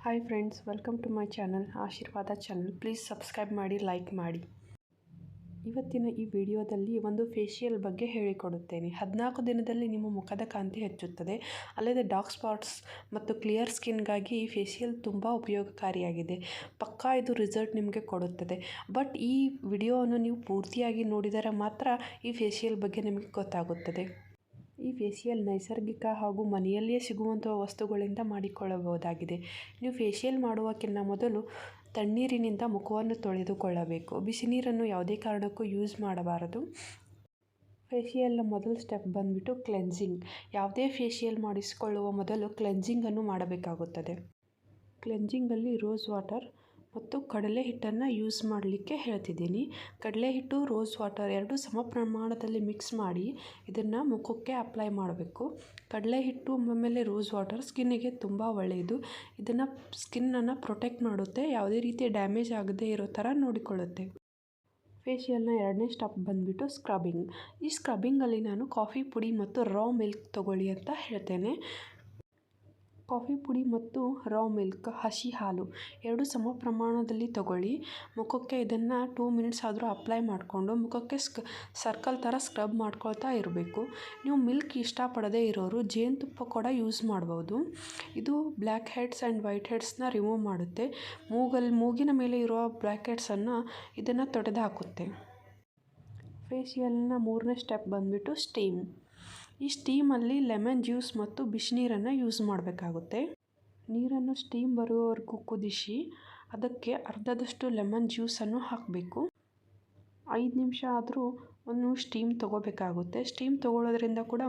Hi friends, welcome to my channel Ashirvad channel. Please subscribe ಮಾಡಿ, like ಮಾಡಿ. ಇವತ್ತಿನ ಈ ವಿಡಿಯೋದಲ್ಲಿ ಒಂದು ಫೇಶಿಯಲ್ ಬಗ್ಗೆ ಹೇಳಿಕೊಡುತ್ತೇನೆ. 14 ದಿನದಲ್ಲಿ ನಿಮ್ಮ ಮುಖದ ಕಾಂತಿ ಹೆಚ್ಚುತ್ತದೆ. ಅಲ್ಲದೆ ಡಾರ್ಕ್ ಸ್ಪಾಟ್ಸ್ ಮತ್ತು ಕ್ಲಿಯರ್ ಸ್ಕಿನ್ಗಾಗಿ ಈ ಫೇಶಿಯಲ್ ತುಂಬ ಉಪಯೋಗಕಾರಿಯಾಗಿದೆ. ಪಕ್ಕಾ ಇದು ರಿಸಲ್ಟ್ ನಿಮಗೆ ಕೊಡುತ್ತದೆ. ಬಟ್ ಈ ವಿಡಿಯೋವನ್ನು ನೀವು ಪೂರ್ತಿಯಾಗಿ ನೋಡಿದರೆ ಮಾತ್ರ ಈ ಫೇಶಿಯಲ್ ಬಗ್ಗೆ ನಿಮಗೆ ಗೊತ್ತಾಗುತ್ತದೆ. ಈ ಫೇಶಿಯಲ್ ನೈಸರ್ಗಿಕ ಹಾಗೂ ಮನೆಯಲ್ಲಿಯೇ ಸಿಗುವಂಥ ವಸ್ತುಗಳಿಂದ ಮಾಡಿಕೊಳ್ಳಬಹುದಾಗಿದೆ. ನೀವು ಫೇಶಿಯಲ್ ಮಾಡುವಕ್ಕಿಂತ ಮೊದಲು ತಣ್ಣೀರಿನಿಂದ ಮುಖವನ್ನು ತೊಳೆದುಕೊಳ್ಳಬೇಕು. ಬಿಸಿ ನೀರನ್ನು ಯಾವುದೇ ಕಾರಣಕ್ಕೂ ಯೂಸ್ ಮಾಡಬಾರದು. ಫೇಶಿಯಲ್ನ ಮೊದಲ ಸ್ಟೆಪ್ ಬಂದುಬಿಟ್ಟು ಕ್ಲೆನ್ಸಿಂಗ್. ಯಾವುದೇ ಫೇಶಿಯಲ್ ಮಾಡಿಸಿಕೊಳ್ಳುವ ಮೊದಲು ಕ್ಲೆನ್ಸಿಂಗನ್ನು ಮಾಡಬೇಕಾಗುತ್ತದೆ. ಕ್ಲೆನ್ಸಿಂಗಲ್ಲಿ ರೋಸ್ ವಾಟರ್ ಮತ್ತು ಕಡಲೆ ಹಿಟ್ಟನ್ನು ಯೂಸ್ ಮಾಡಲಿಕ್ಕೆ ಹೇಳ್ತಿದ್ದೀನಿ. ಕಡಲೆ ಹಿಟ್ಟು, ರೋಸ್ ವಾಟರ್ ಎರಡು ಸಮ ಪ್ರಮಾಣದಲ್ಲಿ ಮಿಕ್ಸ್ ಮಾಡಿ ಇದನ್ನು ಮುಖಕ್ಕೆ ಅಪ್ಲೈ ಮಾಡಬೇಕು. ಕಡಲೆ ಹಿಟ್ಟು ಆಮೇಲೆ ರೋಸ್ ವಾಟರ್ ಸ್ಕಿನ್ನಿಗೆ ತುಂಬ ಒಳ್ಳೆಯದು. ಇದನ್ನು ಸ್ಕಿನ್ನನ್ನು ಪ್ರೊಟೆಕ್ಟ್ ಮಾಡುತ್ತೆ, ಯಾವುದೇ ರೀತಿ ಡ್ಯಾಮೇಜ್ ಆಗದೇ ಇರೋ ಥರ ನೋಡಿಕೊಳ್ಳುತ್ತೆ. ಫೇಶಿಯಲ್ನ ಎರಡನೇ ಸ್ಟೆಪ್ ಬಂದುಬಿಟ್ಟು ಸ್ಕ್ರಬ್ಬಿಂಗ್. ಈ ಸ್ಕ್ರಬ್ಬಿಂಗಲ್ಲಿ ನಾನು ಕಾಫಿ ಪುಡಿ ಮತ್ತು ರಾ ಮಿಲ್ಕ್ ತಗೊಳ್ಳಿ ಅಂತ ಹೇಳ್ತೇನೆ. ಕಾಫಿ ಪುಡಿ ಮತ್ತು ರಾ ಮಿಲ್ಕ್, ಹಸಿ ಹಾಲು ಎರಡು ಸಮ ಪ್ರಮಾಣದಲ್ಲಿ ತಗೊಳ್ಳಿ. ಮುಖಕ್ಕೆ ಇದನ್ನು 2 ಮಿನಿಟ್ಸ್ ಆದರೂ ಅಪ್ಲೈ ಮಾಡಿಕೊಂಡು ಮುಖಕ್ಕೆ ಸರ್ಕಲ್ ಥರ ಸ್ಕ್ರಬ್ ಮಾಡ್ಕೊಳ್ತಾ ಇರಬೇಕು. ನೀವು ಮಿಲ್ಕ್ ಇಷ್ಟಪಡದೇ ಇರೋರು ಜೇನುತುಪ್ಪ ಕೂಡ ಯೂಸ್ ಮಾಡ್ಬೋದು. ಇದು ಬ್ಲ್ಯಾಕ್ ಹೆಡ್ಸ್ ಆ್ಯಂಡ್ ವೈಟ್ ಹೆಡ್ಸ್ನ ರಿಮೂವ್ ಮಾಡುತ್ತೆ. ಮೂಗಿನ ಮೇಲೆ ಇರುವ ಬ್ಲ್ಯಾಕ್ ಹೆಡ್ಸನ್ನು ಇದನ್ನು ತೊಡೆದು ಹಾಕುತ್ತೆ. ಫೇಶಿಯಲ್ನ ಮೂರನೇ ಸ್ಟೆಪ್ ಬಂದುಬಿಟ್ಟು ಸ್ಟೀಮ್. ಈ ಸ್ಟೀಮಲ್ಲಿ ಲೆಮನ್ ಜ್ಯೂಸ್ ಮತ್ತು ಬಿಸಿನೀರನ್ನು ಯೂಸ್ ಮಾಡಬೇಕಾಗುತ್ತೆ. ನೀರನ್ನು ಸ್ಟೀಮ್ ಬರುವವರೆಗೂ ಕುದಿಸಿ ಅದಕ್ಕೆ ಅರ್ಧದಷ್ಟು ಲೆಮನ್ ಜ್ಯೂಸನ್ನು ಹಾಕಬೇಕು. 5 ನಿಮಿಷ ಆದರೂ ಒಂದು ಸ್ಟೀಮ್ ತೊಗೋಬೇಕಾಗುತ್ತೆ. ಸ್ಟೀಮ್ ತೊಗೊಳ್ಳೋದ್ರಿಂದ ಕೂಡ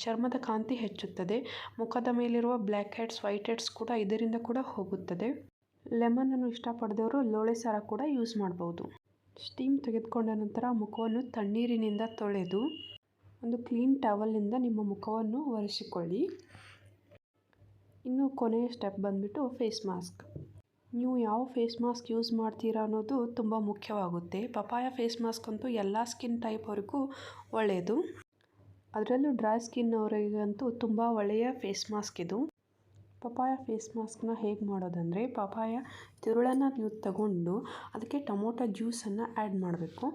ಚರ್ಮದ ಕಾಂತಿ ಹೆಚ್ಚುತ್ತದೆ. ಮುಖದ ಮೇಲಿರುವ ಬ್ಲ್ಯಾಕ್ ಹೆಡ್ಸ್, ವೈಟ್ ಹೆಡ್ಸ್ ಕೂಡ ಇದರಿಂದ ಕೂಡ ಹೋಗುತ್ತದೆ. ಲೆಮನನ್ನು ಇಷ್ಟಪಡದವರು ಲೋಳೆ ಸಾರ ಕೂಡ ಯೂಸ್ ಮಾಡ್ಬೋದು. ಸ್ಟೀಮ್ ತೆಗೆದುಕೊಂಡ ನಂತರ ಮುಖವನ್ನು ತಣ್ಣೀರಿನಿಂದ ತೊಳೆದು ಒಂದು ಕ್ಲೀನ್ ಟವಲಿಂದ ನಿಮ್ಮ ಮುಖವನ್ನು ಒರೆಸಿಕೊಳ್ಳಿ. ಇನ್ನು ಕೊನೆಯ ಸ್ಟೆಪ್ ಬಂದುಬಿಟ್ಟು ಫೇಸ್ ಮಾಸ್ಕ್. ನೀವು ಯಾವ ಫೇಸ್ ಮಾಸ್ಕ್ ಯೂಸ್ ಮಾಡ್ತೀರಾ ಅನ್ನೋದು ತುಂಬ ಮುಖ್ಯವಾಗುತ್ತೆ. ಪಪಾಯ ಫೇಸ್ ಮಾಸ್ಕ್ ಅಂತೂ ಎಲ್ಲ ಸ್ಕಿನ್ ಟೈಪ್ ಅವ್ರಿಗೂ ಒಳ್ಳೆಯದು. ಅದರಲ್ಲೂ ಡ್ರೈ ಸ್ಕಿನ್ ಅವರಿಗಂತೂ ತುಂಬ ಒಳ್ಳೆಯ ಫೇಸ್ ಮಾಸ್ಕ್ ಇದು. ಪಪಾಯ ಫೇಸ್ ಮಾಸ್ಕ್ನ ಹೇಗೆ ಮಾಡೋದಂದರೆ, ಪಪಾಯ ತಿರುಳನ್ನು ನೀವು ತಗೊಂಡು ಅದಕ್ಕೆ ಟೊಮೊಟೊ ಜ್ಯೂಸನ್ನು ಆ್ಯಡ್ ಮಾಡಬೇಕು.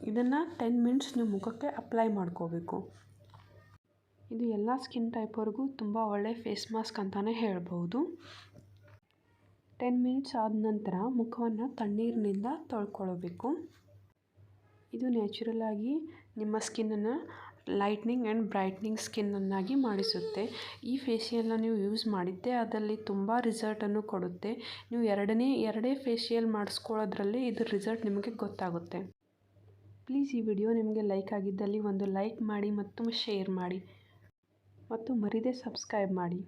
ಇದನ್ನು 10 ಮಿನಿಟ್ಸ್ ನೀವು ಮುಖಕ್ಕೆ ಅಪ್ಲೈ ಮಾಡ್ಕೋಬೇಕು. ಇದು ಎಲ್ಲ ಸ್ಕಿನ್ ಟೈಪ್ವರೆಗೂ ತುಂಬ ಒಳ್ಳೆಯ ಫೇಸ್ ಮಾಸ್ಕ್ ಅಂತಲೇ ಹೇಳ್ಬೋದು. 10 ಮಿನಿಟ್ಸ್ ಆದ ನಂತರ ಮುಖವನ್ನು ತಣ್ಣೀರಿನಿಂದ ತೊಳ್ಕೊಳ್ಬೇಕು. ಇದು ನ್ಯಾಚುರಲ್ ಆಗಿ ನಿಮ್ಮ ಸ್ಕಿನ್ನನ್ನು ಲೈಟ್ನಿಂಗ್ ಆ್ಯಂಡ್ ಬ್ರೈಟ್ನಿಂಗ್ ಸ್ಕಿನ್ನನ್ನಾಗಿ ಮಾಡಿಸುತ್ತೆ. ಈ ಫೇಶಿಯಲ್ನ ನೀವು ಯೂಸ್ ಮಾಡಿದ್ದೇ ಅದರಲ್ಲಿ ತುಂಬ ರಿಸಲ್ಟನ್ನು ಕೊಡುತ್ತೆ. ನೀವು ಎರಡೇ ಫೇಶಿಯಲ್ ಮಾಡಿಸ್ಕೊಳ್ಳೋದ್ರಲ್ಲಿ ಇದ್ರ ರಿಸಲ್ಟ್ ನಿಮಗೆ ಗೊತ್ತಾಗುತ್ತೆ. ಪ್ಲೀಸ್ ಈ ವಿಡಿಯೋ ನಿಮಗೆ ಲೈಕ್ ಆಗಿದ್ದಲ್ಲಿ ಒಂದು ಲೈಕ್ ಮಾಡಿ ಮತ್ತು ಶೇರ್ ಮಾಡಿ ಮತ್ತು ಮರೀದೆ ಸಬ್ಸ್ಕ್ರೈಬ್ ಮಾಡಿ.